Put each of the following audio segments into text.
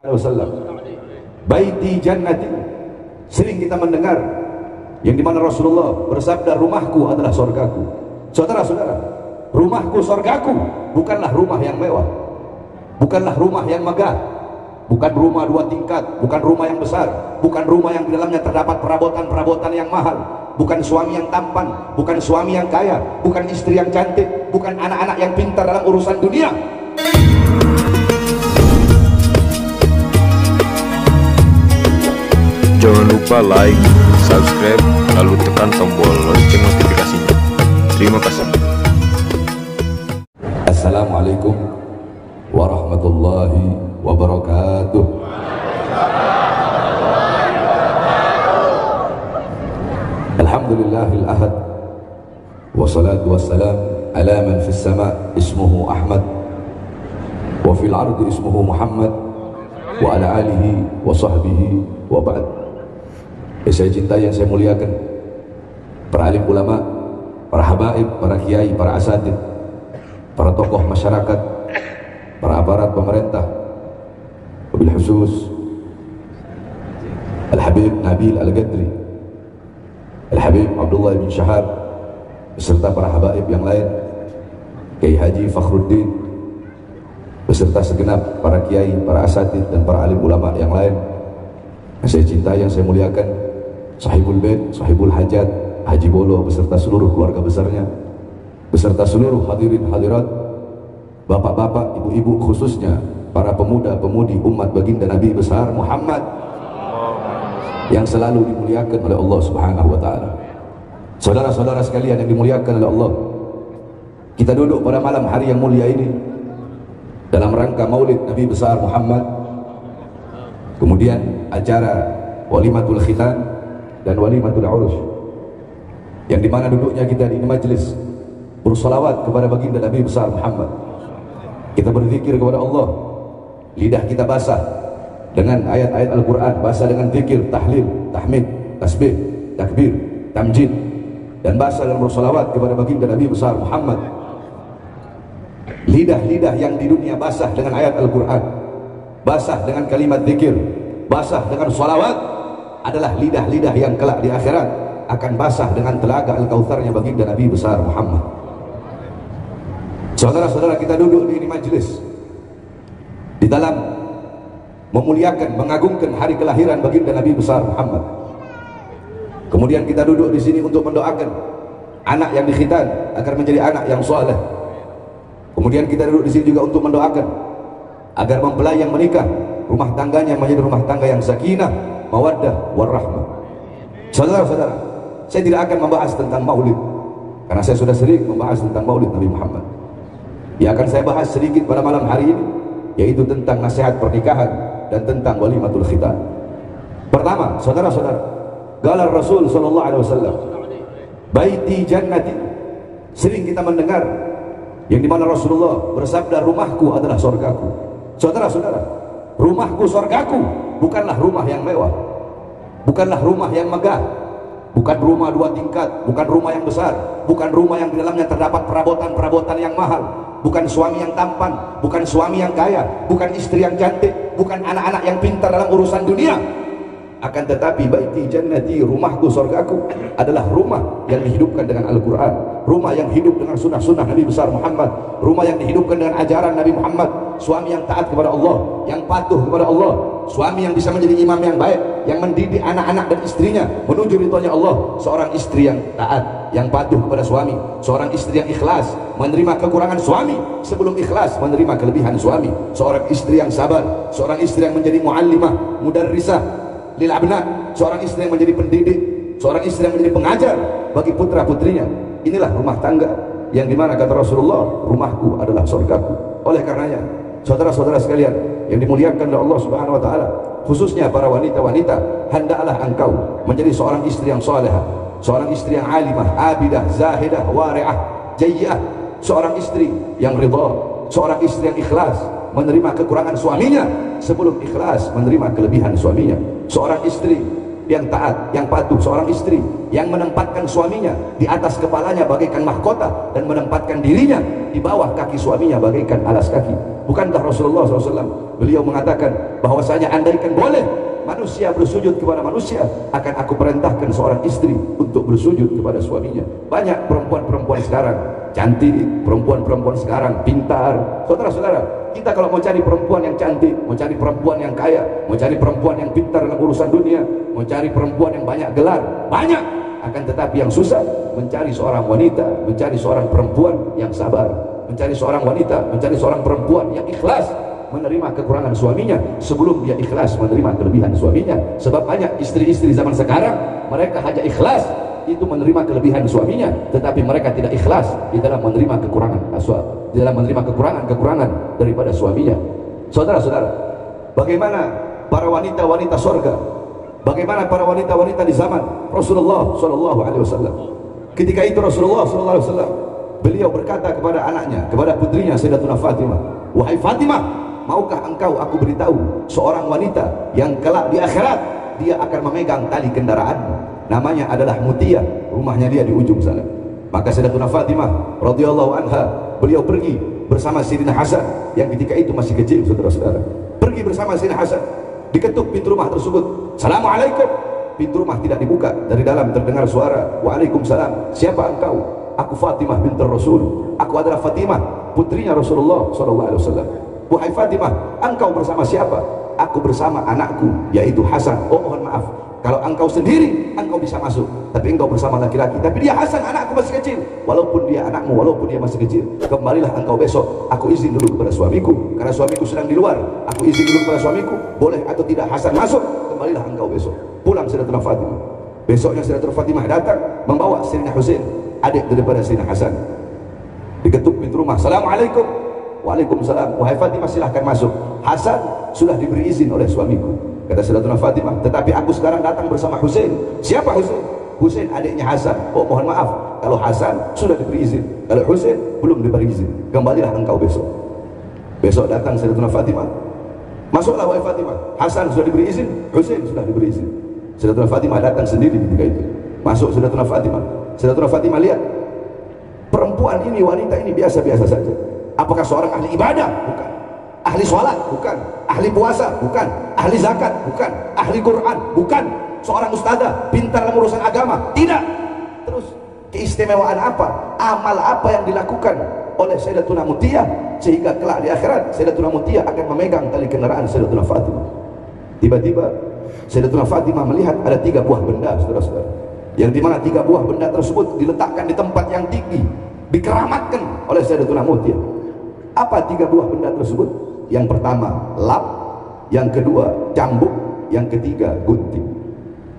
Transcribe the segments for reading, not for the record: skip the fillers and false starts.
Wasallam, baiti jannati. Sering kita mendengar yang dimana Rasulullah bersabda, rumahku adalah surgaku. Saudara-saudara, rumahku surgaku bukanlah rumah yang mewah, bukanlah rumah yang megah, bukan rumah 2 tingkat, bukan rumah yang besar, bukan rumah yang di dalamnya terdapat perabotan-perabotan yang mahal, bukan suami yang tampan, bukan suami yang kaya, bukan istri yang cantik, bukan anak-anak yang pintar dalam urusan dunia. Jangan lupa like, subscribe, lalu tekan tombol lonceng notifikasinya. Terima kasih. Assalamualaikum warahmatullahi wabarakatuh. Alhamdulillahil ahad, wassalatu wassalam ala man fis sama ismuhu Ahmad wa fil ardi ismuhu Muhammad wa ala alihi wa sahbihi wa ba'd. Saya cintai, yang saya muliakan para alim ulama, para habaib, para kiai, para asatid, para tokoh masyarakat, para aparat pemerintah, wabil khusus Al-Habib Nabil Al-Gadri, Al-Habib Abdullah bin Syahab, beserta para habaib yang lain, Kiai Haji Fakhruddin, beserta segenap para kiai, para asatid, dan para alim ulama yang lain yang saya cintai, yang saya muliakan, Sahibul Bait, Sahibul Hajat, Haji Bolo beserta seluruh keluarga besarnya, beserta seluruh hadirin hadirat, bapak-bapak, ibu-ibu, khususnya para pemuda-pemudi umat baginda Nabi besar Muhammad yang selalu dimuliakan oleh Allah Subhanahu wa taala. Saudara-saudara sekalian yang dimuliakan oleh Allah, kita duduk pada malam hari yang mulia ini dalam rangka Maulid Nabi besar Muhammad, kemudian acara Walimatul Khitan dan Walimatul Urus, yang dimana duduknya kita di majelis bersolawat kepada baginda Nabi besar Muhammad. Kita berzikir kepada Allah, lidah kita basah dengan ayat-ayat Al-Quran, basah dengan zikir, tahlil, tahmid, tasbih, takbir, tamjid, dan basah dan bersolawat kepada baginda Nabi besar Muhammad. Lidah-lidah yang di dunia basah dengan ayat Al-Quran, basah dengan kalimat zikir, basah dengan solawat, adalah lidah-lidah yang kelak di akhirat akan basah dengan telaga Al-Kautsarnya baginda Nabi besar Muhammad. Saudara-saudara, kita duduk di majelis di dalam memuliakan, mengagungkan hari kelahiran baginda Nabi besar Muhammad. Kemudian kita duduk di sini untuk mendoakan anak yang dikhitan agar menjadi anak yang saleh. Kemudian kita duduk di sini juga untuk mendoakan agar mempelai yang menikah rumah tangganya menjadi rumah tangga yang sakinah, mawaddah, warahmah. Saudara-saudara, saya tidak akan membahas tentang maulid karena saya sudah sering membahas tentang maulid Nabi Muhammad. Yang akan saya bahas sedikit pada malam hari ini yaitu tentang nasihat pernikahan dan tentang walimatul khitan. Pertama, saudara-saudara, galar Rasul sallallahu alaihi wasallam, baiti jannati. Sering kita mendengar yang dimana Rasulullah bersabda, rumahku adalah surgaku. Saudara-saudara, rumahku surgaku bukanlah rumah yang mewah, bukanlah rumah yang megah, bukan rumah 2 tingkat, bukan rumah yang besar, bukan rumah yang di dalamnya terdapat perabotan-perabotan yang mahal, bukan suami yang tampan, bukan suami yang kaya, bukan istri yang cantik, bukan anak-anak yang pintar dalam urusan dunia. Akan tetapi baiti jannati, rumahku surgaku, adalah rumah yang dihidupkan dengan Al-Quran, rumah yang hidup dengan sunnah-sunnah Nabi besar Muhammad, rumah yang dihidupkan dengan ajaran Nabi Muhammad, suami yang taat kepada Allah, yang patuh kepada Allah, suami yang bisa menjadi imam yang baik, yang mendidik anak-anak dan istrinya menuju ridhonya Allah, seorang istri yang taat, yang patuh kepada suami, seorang istri yang ikhlas menerima kekurangan suami sebelum ikhlas menerima kelebihan suami, seorang istri yang sabar, seorang istri yang menjadi muallimah, mudarrisah lil abna, seorang istri yang menjadi pendidik, seorang istri yang menjadi pengajar bagi putra-putrinya. Inilah rumah tangga yang dimana kata Rasulullah, rumahku adalah surgaku. Oleh karenanya, saudara-saudara sekalian yang dimuliakan oleh Allah Subhanahu wa taala, khususnya para wanita-wanita, hendaklah engkau menjadi seorang istri yang salehah, seorang istri yang alimah, abidah, zahidah, wari'ah, jayyah, seorang istri yang ridha, seorang istri yang ikhlas menerima kekurangan suaminya sebelum ikhlas menerima kelebihan suaminya, seorang istri yang taat, yang patuh, seorang istri yang menempatkan suaminya di atas kepalanya bagaikan mahkota dan menempatkan dirinya di bawah kaki suaminya bagaikan alas kaki. Bukankah Rasulullah SAW beliau mengatakan bahwasanya andaikan boleh manusia bersujud kepada manusia, akan aku perintahkan seorang istri untuk bersujud kepada suaminya. Banyak perempuan-perempuan sekarang cantik, perempuan-perempuan sekarang pintar. Saudara-saudara, kita kalau mau cari perempuan yang cantik, mau cari perempuan yang kaya, mau cari perempuan yang pintar dalam urusan dunia, mau cari perempuan yang banyak gelar, banyak. Akan tetapi yang susah mencari seorang wanita, mencari seorang perempuan yang sabar, mencari seorang wanita, mencari seorang perempuan yang ikhlas menerima kekurangan suaminya sebelum dia ikhlas menerima kelebihan suaminya. Sebab banyak istri-istri zaman sekarang, mereka hanya ikhlas itu menerima kelebihan suaminya, tetapi mereka tidak ikhlas di dalam menerima kekurangan di dalam menerima kekurangan daripada suaminya. Saudara-saudara, bagaimana para wanita-wanita surga, bagaimana para wanita-wanita di zaman Rasulullah SAW. Ketika itu Rasulullah SAW beliau berkata kepada anaknya, kepada putrinya Sayyidatuna Fatimah, wahai Fatimah, maukah engkau aku beritahu seorang wanita yang kelak di akhirat dia akan memegang tali kendaraanmu, namanya adalah Mutia, rumahnya dia di ujung sana. Maka Sayyidatuna Fatimah radhiyallahu anha, beliau pergi bersama Sayyidina Hasan yang ketika itu masih kecil, saudara-saudara. Pergi bersama Sayyidina Hasan, diketuk pintu rumah tersebut. Assalamualaikum. Pintu rumah tidak dibuka, dari dalam terdengar suara, waalaikumsalam. Siapa engkau? Aku Fatimah binti Rasul. Aku adalah Fatimah, putrinya Rasulullah SAW. Wahai Fatimah, engkau bersama siapa? Aku bersama anakku, yaitu Hasan. Oh, mohon maaf, kalau engkau sendiri, engkau bisa masuk, tapi engkau bersama laki-laki. Tapi dia Hasan, anakku masih kecil. Walaupun dia anakmu, walaupun dia masih kecil, kembalilah engkau besok. Aku izin dulu kepada suamiku, karena suamiku sedang di luar. Aku izin dulu kepada suamiku, boleh atau tidak Hasan masuk. Kembalilah engkau besok. Pulang Sayyidatuna Fatimah. Besoknya Sayyidatuna Fatimah datang membawa Sayyidina Husain, adik daripada Sayyidina Hasan. Diketuk pintu rumah. Assalamualaikum. Waalaikumsalam. Wahai Fatimah, silahkan masuk. Hasan sudah diberi izin oleh suamiku, kata Sayyidatuna Fatimah, tetapi aku sekarang datang bersama Husain. Siapa Husain? Husain adiknya Hasan. Oh, mohon maaf, kalau Hasan sudah diberi izin, kalau Husain belum diberi izin. Kembalilah engkau besok. Besok datang Sayyidatuna Fatimah. Masuklah wahai Fatimah. Hasan sudah diberi izin, Husain sudah diberi izin. Sayyidatuna Fatimah datang sendiri ketika itu. Masuk Sayyidatuna Fatimah. Sayyidatuna Fatimah lihat perempuan ini, wanita ini biasa-biasa saja. Apakah seorang ahli ibadah? Bukan. Ahli sholat? Bukan. Ahli puasa? Bukan. Ahli zakat? Bukan. Ahli Quran? Bukan. Seorang ustadzah pintar dalam urusan agama? Tidak. Terus keistimewaan apa? Amal apa yang dilakukan oleh Sayyidatuna Mutia sehingga kelak di akhirat Sayyidatuna Mutia akan memegang tali kendaraan Sayyidatuna Fatimah? Tiba-tiba Sayyidatuna Fatimah melihat ada 3 buah benda, saudara-saudara, yang dimana 3 buah benda tersebut diletakkan di tempat yang tinggi, dikeramatkan oleh Sayyidatuna Mutia. Apa 3 buah benda tersebut? Yang pertama lap, yang kedua cambuk, yang ketiga gunting.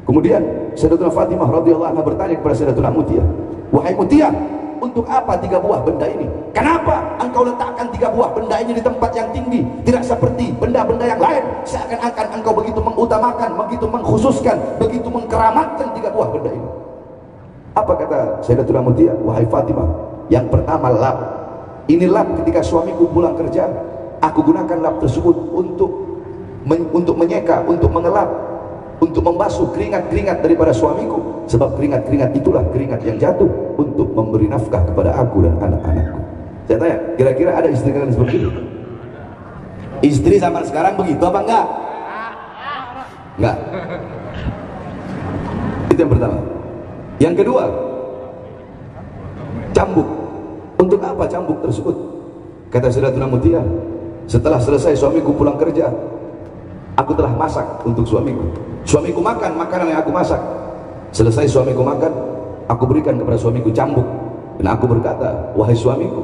Kemudian Sayyidatuna Fatimah radhiyallahu anha bertanya kepada Sayyidatuna Mutia, wahai Mutia, untuk apa 3 buah benda ini? Kenapa engkau letakkan 3 buah benda ini di tempat yang tinggi, tidak seperti benda-benda yang lain, seakan-akan engkau begitu mengutamakan, begitu mengkhususkan, begitu mengkeramatkan 3 buah benda ini? Apa kata Sayyidatuna Mutia? Wahai Fatimah, yang pertama lap. Ini lap ketika suamiku pulang kerja, aku gunakan lap tersebut untuk menyeka, untuk mengelap, untuk membasuh keringat-keringat daripada suamiku. Sebab keringat-keringat itulah keringat yang jatuh untuk memberi nafkah kepada aku dan anak-anakku. Saya tanya, kira-kira ada istri kalian seperti itu? Istri zaman sekarang begitu apa enggak? Enggak. Itu yang pertama. Yang kedua, cambuk. Untuk apa cambuk tersebut? Kata Sayyidatuna Mutia, setelah selesai suamiku pulang kerja, aku telah masak untuk suamiku. Suamiku makan makanan yang aku masak. Selesai suamiku makan, aku berikan kepada suamiku cambuk. Dan aku berkata, wahai suamiku,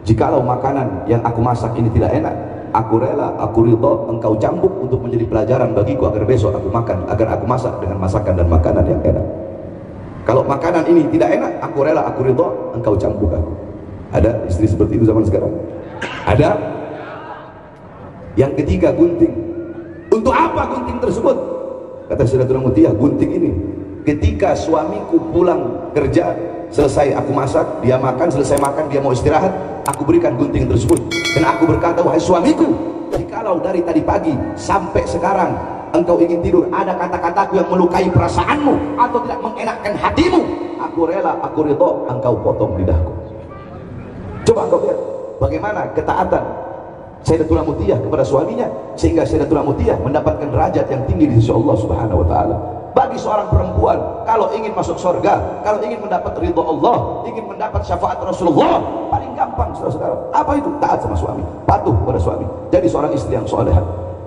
jikalau makanan yang aku masak ini tidak enak, aku rela, aku ridha engkau cambuk untuk menjadi pelajaran bagiku agar besok aku makan, agar aku masak dengan masakan dan makanan yang enak. Kalau makanan ini tidak enak, aku rela, aku ridha engkau cambuk aku. Ada istri seperti itu zaman sekarang? Ada? Yang ketiga, gunting. Untuk apa gunting tersebut? Kata Sayyidatuna Mutia, gunting ini ketika suamiku pulang kerja, selesai aku masak, dia makan, selesai makan dia mau istirahat, aku berikan gunting tersebut. Dan aku berkata, wahai suamiku, jikalau dari tadi pagi sampai sekarang engkau ingin tidur, ada kata-kataku yang melukai perasaanmu atau tidak mengenakkan hatimu, aku rela, aku ridho, engkau potong lidahku. Coba engkau lihat bagaimana ketaatan Sayyidatuna Mutiyah kepada suaminya, sehingga Sayyidatuna Mutiyah mendapatkan derajat yang tinggi di sisi Allah Subhanahu wa taala. Bagi seorang perempuan, kalau ingin masuk surga, kalau ingin mendapat ridho Allah, ingin mendapat syafaat Rasulullah, paling gampang saudara-saudara. Apa itu? Taat sama suami, patuh kepada suami. Jadi seorang istri yang solehah,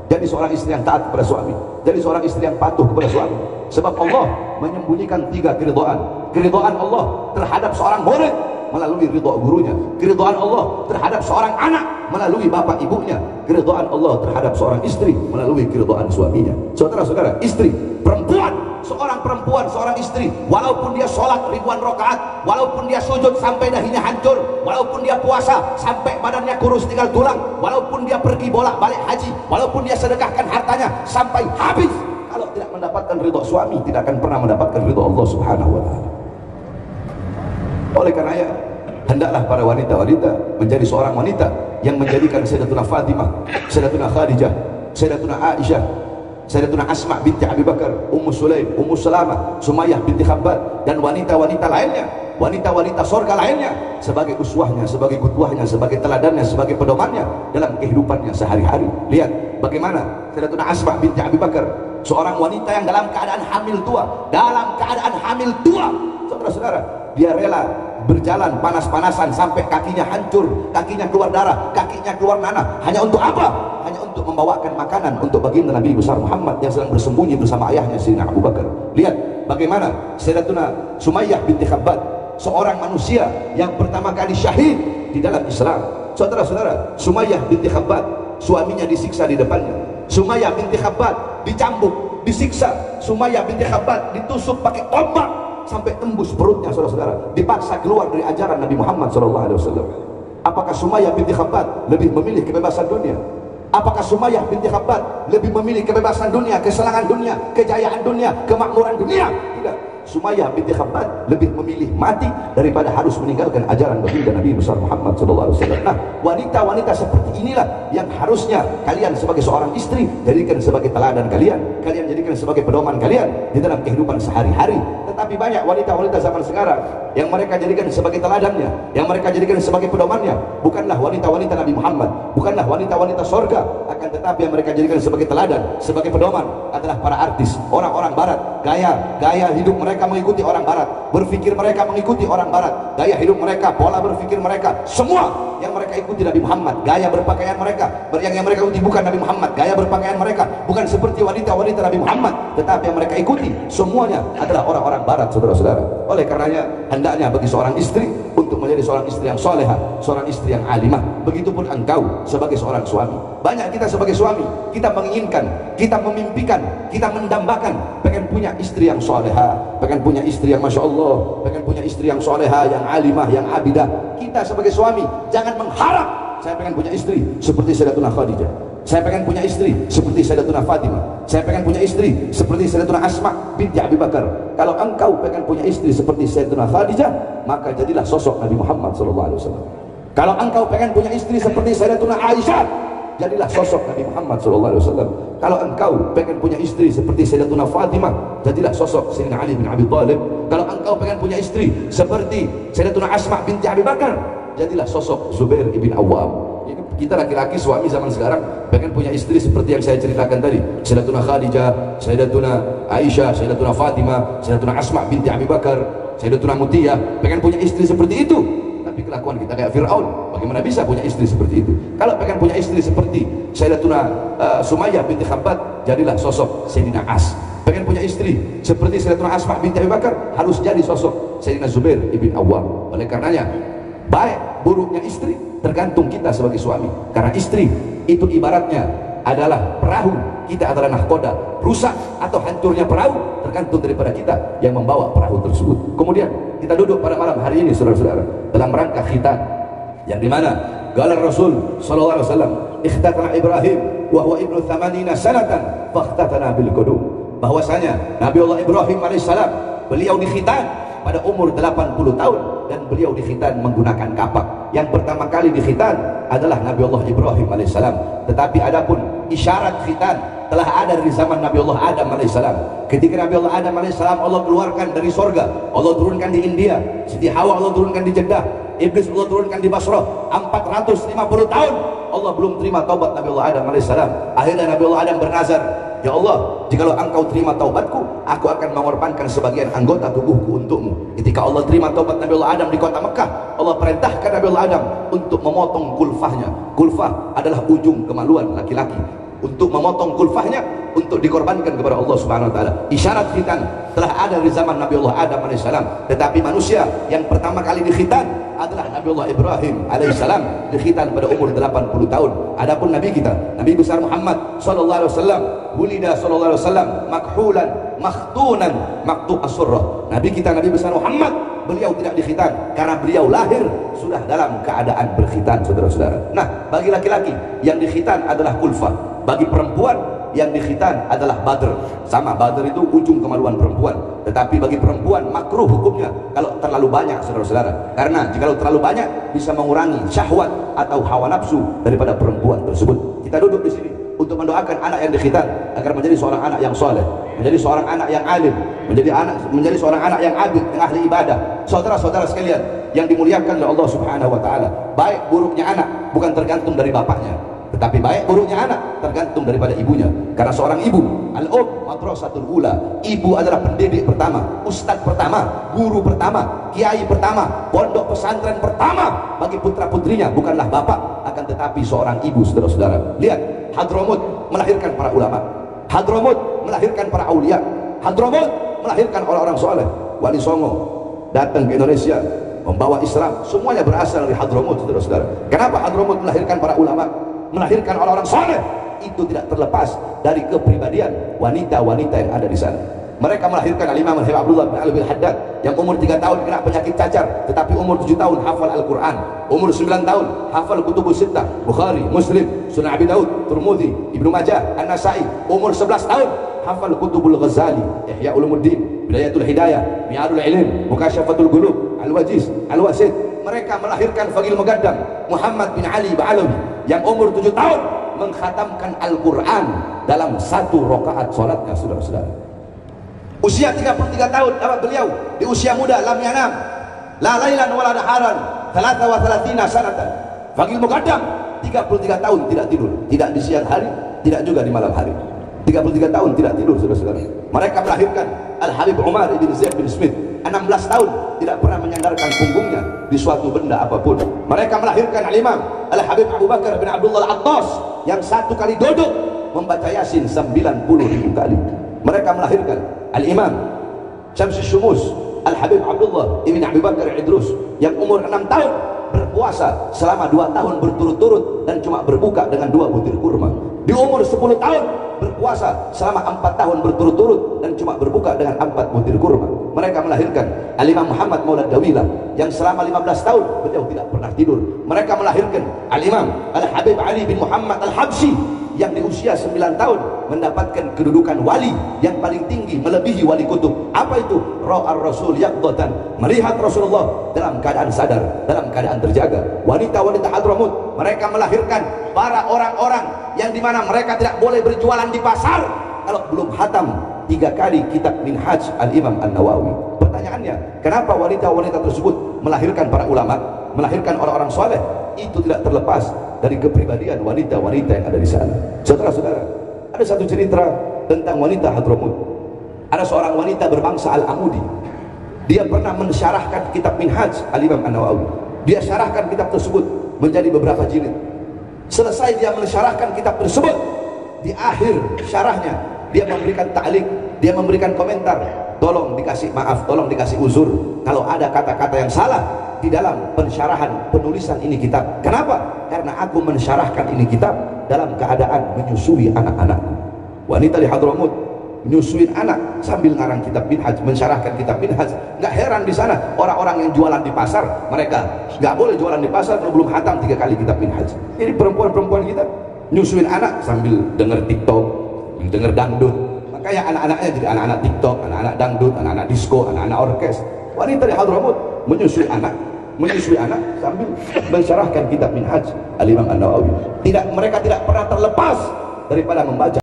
jadi seorang istri yang taat kepada suami, jadi seorang istri yang patuh kepada suami. Sebab Allah menyembunyikan 3 keridhaan. Keridhaan Allah terhadap seorang murid melalui ridha gurunya, keridhaan Allah terhadap seorang anak melalui bapak ibunya, keridhaan Allah terhadap seorang istri melalui keridhaan suaminya. Saudara-saudara, istri, perempuan, seorang perempuan, seorang istri, walaupun dia sholat ribuan rakaat, walaupun dia sujud sampai dahinya hancur, walaupun dia puasa sampai badannya kurus tinggal tulang, walaupun dia pergi bolak-balik haji, walaupun dia sedekahkan hartanya sampai habis, kalau tidak mendapatkan ridha suami, tidak akan pernah mendapatkan ridha Allah Subhanahu wa taala. Oleh karenanya, hendaklah para wanita-wanita menjadi seorang wanita yang menjadikan Sayyidatuna Fatimah, Sayyidatuna Khadijah, Sayyidatuna Aisyah, Sayyidatuna Asma binti Abi Bakar, Ummu Sulaim, Ummu Salamah, Sumayyah binti Khabbab, dan wanita-wanita lainnya, wanita-wanita surga lainnya sebagai uswahnya, sebagai kutuahnya, sebagai teladannya, sebagai pedomannya dalam kehidupannya sehari-hari. Lihat bagaimana Sayyidatuna Asma binti Abi Bakar, seorang wanita yang dalam keadaan hamil tua, saudara-saudara, dia rela berjalan panas-panasan sampai kakinya hancur, kakinya keluar darah, kakinya keluar nanah, hanya untuk apa? Hanya untuk membawakan makanan untuk baginda Nabi besar Muhammad yang sedang bersembunyi bersama ayahnya Sayyidina Abu Bakar. Lihat bagaimana Sayyidatuna Sumayyah binti Khabbab, seorang manusia yang pertama kali syahid di dalam Islam. Saudara-saudara, Sumayyah binti Khabbab, suaminya disiksa di depannya. Sumayyah binti Khabbab dicambuk, disiksa. Sumayyah binti Khabbab ditusuk pakai tombak sampai tembus perutnya, saudara-saudara, dipaksa keluar dari ajaran Nabi Muhammad SAW. Apakah Sumayyah binti Khabbab lebih memilih kebebasan dunia? Apakah Sumayyah binti Khabbab lebih memilih kebebasan dunia, kesenangan dunia, kejayaan dunia, kemakmuran dunia? Tidak. Sumayyah binti Khabbab lebih memilih mati daripada harus meninggalkan ajaran baginda Nabi besar Muhammad SAW. Nah, wanita-wanita seperti inilah yang harusnya kalian sebagai seorang istri jadikan sebagai teladan kalian jadikan sebagai pedoman kalian di dalam kehidupan sehari-hari. Tetapi banyak wanita-wanita zaman sekarang yang mereka jadikan sebagai teladannya, yang mereka jadikan sebagai pedomannya, bukanlah wanita-wanita Nabi Muhammad, bukanlah wanita-wanita surga, akan tetapi yang mereka jadikan sebagai teladan, sebagai pedoman adalah para artis, orang-orang barat. Gaya hidup mereka mengikuti orang barat, berpikir mereka mengikuti orang barat, gaya hidup mereka, pola berpikir mereka, semua yang mereka ikuti Nabi Muhammad. Gaya berpakaian mereka, yang mereka ikuti bukan Nabi Muhammad. Gaya berpakaian mereka bukan seperti wanita-wanita Nabi Muhammad, tetapi yang mereka ikuti semuanya adalah orang-orang barat, saudara-saudara. Oleh karenanya, hendaknya bagi seorang istri untuk menjadi seorang istri yang solehah, seorang istri yang alimah. Begitupun engkau sebagai seorang suami. Banyak kita sebagai suami, kita menginginkan, kita memimpikan, kita mendambakan pengen punya istri yang solehah, pengen punya istri yang masya Allah, pengen punya istri yang solehah, yang alimah, yang abidah. Kita sebagai suami jangan mengharap saya pengen punya istri seperti Sayyidatuna Khadijah, saya pengen punya istri seperti Sayyidatuna Fatimah, saya pengen punya istri seperti Sayyidatuna Asma binti Abi Bakar. Kalau engkau pengen punya istri seperti Sayyidatuna Khadijah, maka jadilah sosok Nabi Muhammad SAW. Kalau engkau pengen punya istri seperti Sayyidatuna Aisyah, jadilah sosok Nabi Muhammad SAW. Kalau engkau pengen punya istri seperti Sayyidatuna Fatimah, jadilah sosok Sayyidina Ali bin Abi Thalib. Kalau engkau pengen punya istri seperti Sayyidatuna Asma binti Abi Bakar, jadilah sosok Zubair ibn Awwam. Ini kita laki-laki suami zaman sekarang pengen punya istri seperti yang saya ceritakan tadi, Sayyidatuna Khadijah, Sayyidatuna Aisyah, Sayyidatuna Fatimah, Sayyidatuna Asma binti Abi Bakar, Sayyidatuna Mutiyah, pengen punya istri seperti itu. Tapi kelakuan kita kayak Fir'aun, bagaimana bisa punya istri seperti itu? Kalau pengen punya istri seperti Sayyidatuna Sumayyah binti Khabbab, jadilah sosok Sayyidina As. Pengen punya istri seperti Sayyidatuna Asma binti Abi Bakar, harus jadi sosok Sayyidina Zubair ibn Awwam. Oleh karenanya, baik buruknya istri tergantung kita sebagai suami. Karena istri itu ibaratnya adalah perahu, kita adalah nahkoda. Rusak atau hancurnya perahu tergantung daripada kita yang membawa perahu tersebut. Kemudian kita duduk pada malam hari ini, saudara-saudara, dalam rangka khitan, yang dimana galar Rasul sallallahu alaihi wasallam, ikhtatana Ibrahim wa huwa ibnu 80 sanatan fakhtatana bil qudum. Bahwasanya Nabi Allah Ibrahim alaihissalam, beliau dikhitan pada umur 80 tahun dan beliau dikhitan menggunakan kapak. Yang pertama kali dikhitan adalah Nabi Allah Ibrahim alaihissalam. Tetapi adapun isyarat khitan, telah ada dari zaman Nabi Allah Adam alaihissalam. Ketika Nabi Allah Adam alaihissalam Allah keluarkan dari sorga, Allah turunkan di India. Siti Hawa Allah turunkan di Jeddah, Iblis Allah turunkan di Basrah. 450 tahun Allah belum terima taubat Nabi Allah Adam alaihissalam. Akhirnya Nabi Allah Adam bernazar, ya Allah, jikalau engkau terima taubatku, aku akan mengorbankan sebagian anggota tubuhku untukmu. Ketika Allah terima taubat Nabi Allah Adam di kota Mekah, Allah perintahkan Nabi Allah Adam untuk memotong kulfahnya. Kulfah adalah ujung kemaluan laki-laki. Untuk memotong kulfahnya, untuk dikorbankan kepada Allah Subhanahu Wa Taala. Isyarat khitan telah ada di zaman Nabi Allah Adam alaihissalam. Tetapi manusia yang pertama kali dikhitan adalah Nabi Allah Ibrahim alaihissalam, dikhitan pada umur 80 tahun. Adapun Nabi kita, Nabi besar Muhammad sallallahu alaihi wasallam, bulida sallallahu alaihi wasallam makhulan makhtunan maktu as-surrah. Nabi kita, Nabi besar Muhammad, beliau tidak dikhitan karena beliau lahir sudah dalam keadaan berkhitan, saudara-saudara. Nah, bagi laki-laki yang dikhitan adalah kulfah, bagi perempuan yang dikhitan adalah badr. Sama, badr itu ujung kemaluan perempuan. Tetapi bagi perempuan makruh hukumnya kalau terlalu banyak, saudara-saudara. Karena jika terlalu banyak bisa mengurangi syahwat atau hawa nafsu daripada perempuan tersebut. Kita duduk di sini untuk mendoakan anak yang dikhitan agar menjadi seorang anak yang soleh, menjadi seorang anak yang alim, menjadi seorang anak yang abid, yang ahli ibadah. Saudara-saudara sekalian yang dimuliakan oleh Allah Subhanahu Wa Taala, baik buruknya anak bukan tergantung dari bapaknya, tetapi baik buruknya anak tergantung daripada ibunya. Karena seorang ibu, al-um madrasatul ula, ibu adalah pendidik pertama, ustadz pertama, guru pertama, kiai pertama, pondok pesantren pertama bagi putra-putrinya bukanlah bapak, akan tetapi seorang ibu, saudara-saudara. Lihat, Hadramut melahirkan para ulama, Hadramut melahirkan para aulia, Hadramut melahirkan orang-orang soleh. Wali Songo datang ke Indonesia membawa Islam, semuanya berasal dari Hadramut, saudara-saudara. Kenapa Hadramut melahirkan para ulama, melahirkan orang-orang soleh? Itu tidak terlepas dari kepribadian wanita-wanita yang ada di sana. Mereka melahirkan Al-Imam Al-Habib Abdullah bin Ali bin Haddad yang umur 3 tahun kena penyakit cacar, tetapi umur 7 tahun hafal Al-Quran, umur 9 tahun hafal Kutubus Sittah, Bukhari, Muslim, Sunan Abi Daud, Tirmidzi, Ibnu Majah, An-Nasai. Umur 11 tahun hafal Kutubul Ghazali, Ihya Ulumuddin, Bidayatul Hidayah, Mi'arul Ilm, Mukasyafatul Qulub, Al-Wajiz, Al-Wasid. Mereka melahirkan Faqih Muqaddam Muhammad bin Ali Ba'alawi yang umur 7 tahun mengkhatamkan Al-Quran dalam 1 rakaat salatnya, saudara-saudara. Usia 33 tahun dapat beliau di usia muda, lam yanam la lailan wala naharan 33 sanatan. Faqih Muqaddam 33 tahun tidak tidur, tidak di siang hari, tidak juga di malam hari. 33 tahun tidak tidur, saudara-saudara. Mereka melahirkan Al-Habib Umar ibn Zaid bin Smith, 16 tahun tidak pernah menyandarkan punggungnya di suatu benda apapun. Mereka melahirkan Al-Imam Al-Habib Abu Bakar bin Abdullah Al-Attas yang 1 kali duduk membaca Yasin 90.000 kali. Mereka melahirkan Al-Imam Syamsus Syumus Al-Habib Abdullah ibn Abi Bakar Idrus yang umur 6 tahun berpuasa selama 2 tahun berturut-turut dan cuma berbuka dengan 2 butir kurma. Di umur 10 tahun berpuasa selama 4 tahun berturut-turut dan cuma berbuka dengan 4 butir kurma. Mereka melahirkan Al-Imam Muhammad Maulad Dawilah yang selama 15 tahun beliau tidak pernah tidur. Mereka melahirkan Al-Imam Al-Habib Ali bin Muhammad Al-Habsyi yang di usia 9 tahun mendapatkan kedudukan wali yang paling tinggi, melebihi wali kutub. Apa itu? Ra'ar Rasul yaqdatan, melihat Rasulullah dalam keadaan sadar, dalam keadaan terjaga. Wanita-wanita Hadramut, mereka melahirkan para orang-orang yang dimana mereka tidak boleh berjualan di pasar kalau belum khatam 3 kali kitab Minhaj Al-Imam An-Nawawi. Pertanyaannya, kenapa wanita-wanita tersebut melahirkan para ulama, melahirkan orang-orang soleh? Itu tidak terlepas dari kepribadian wanita-wanita yang ada di sana. Saudara-saudara, ada satu cerita tentang wanita Hadramut. Ada seorang wanita berbangsa Al-Amudi. Dia pernah mensyarahkan kitab Minhaj Al-Imam An-Nawawi. Dia syarahkan kitab tersebut menjadi beberapa jilid. Selesai dia mensyarahkan kitab tersebut, di akhir syarahnya dia memberikan ta'liq, dia memberikan komentar. Tolong dikasih maaf, tolong dikasih uzur kalau ada kata-kata yang salah di dalam pensyarahan penulisan ini kitab. Kenapa? Karena aku mensyarahkan ini kitab dalam keadaan menyusui anak-anakku. Wanita di Hadramut menyusuin anak sambil ngarang kitab Minhaj, mensyarahkan kitab Minhaj. Nggak heran di sana orang-orang yang jualan di pasar, mereka nggak boleh jualan di pasar kalau belum khatam 3 kali kitab Minhaj. Ini perempuan-perempuan kita nyusuin anak sambil denger TikTok, denger dangdut. Makanya anak-anaknya jadi anak-anak TikTok, anak-anak dangdut, anak-anak disco, anak-anak orkes. Wanita di Hadramut menyusui anak sambil mensyarahkan kitab Minhaj Al-Imam An-Nawawi. Mereka tidak pernah terlepas daripada membaca